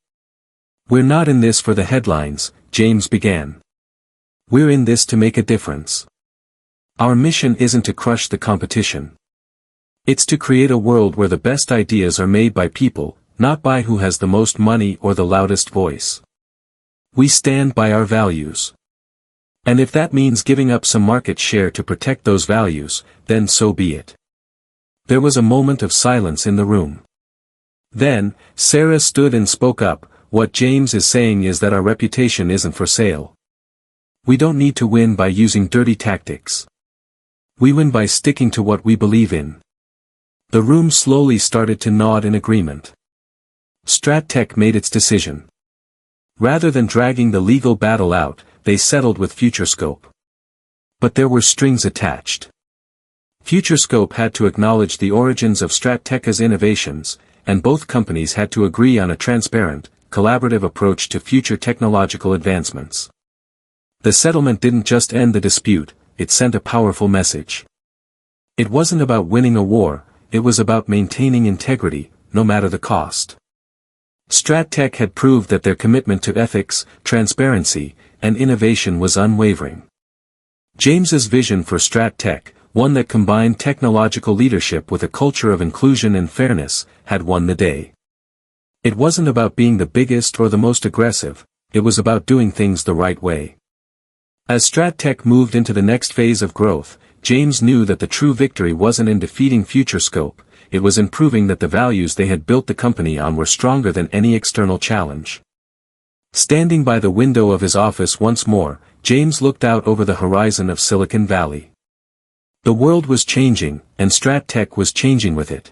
"We're not in this for the headlines," James began. "We're in this to make a difference. Our mission isn't to crush the competition. It's to create a world where the best ideas are made by people, not by who has the most money or the loudest voice. We stand by our values. And if that means giving up some market share to protect those values, then so be it." There was a moment of silence in the room. Then, Sarah stood and spoke up. "What James is saying is that our reputation isn't for sale. We don't need to win by using dirty tactics. We win by sticking to what we believe in." The room slowly started to nod in agreement. StratTech made its decision. Rather than dragging the legal battle out, they settled with FutureScope. But there were strings attached. FutureScope had to acknowledge the origins of StratTech's innovations, and both companies had to agree on a transparent, collaborative approach to future technological advancements. The settlement didn't just end the dispute, it sent a powerful message. It wasn't about winning a war, it was about maintaining integrity, no matter the cost. StratTech had proved that their commitment to ethics, transparency, and innovation was unwavering. James's vision for StratTech, one that combined technological leadership with a culture of inclusion and fairness, had won the day. It wasn't about being the biggest or the most aggressive, it was about doing things the right way. As StratTech moved into the next phase of growth, James knew that the true victory wasn't in defeating FutureScope, it was in proving that the values they had built the company on were stronger than any external challenge. Standing by the window of his office once more, James looked out over the horizon of Silicon Valley. The world was changing, and StratTech was changing with it.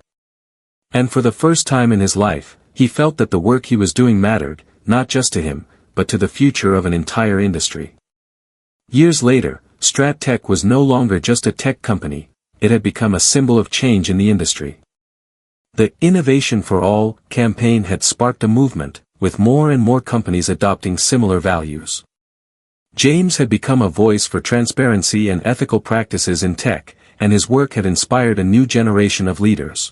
And for the first time in his life, he felt that the work he was doing mattered, not just to him, but to the future of an entire industry. Years later, StratTech was no longer just a tech company, it had become a symbol of change in the industry. The "Innovation for All" campaign had sparked a movement, with more and more companies adopting similar values. James had become a voice for transparency and ethical practices in tech, and his work had inspired a new generation of leaders.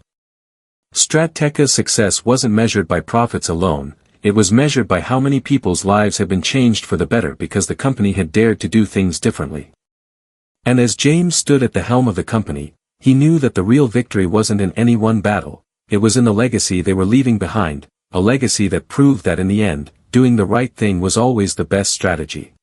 StratTech's success wasn't measured by profits alone, it was measured by how many people's lives had been changed for the better because the company had dared to do things differently. And as James stood at the helm of the company, he knew that the real victory wasn't in any one battle, it was in the legacy they were leaving behind, a legacy that proved that in the end, doing the right thing was always the best strategy.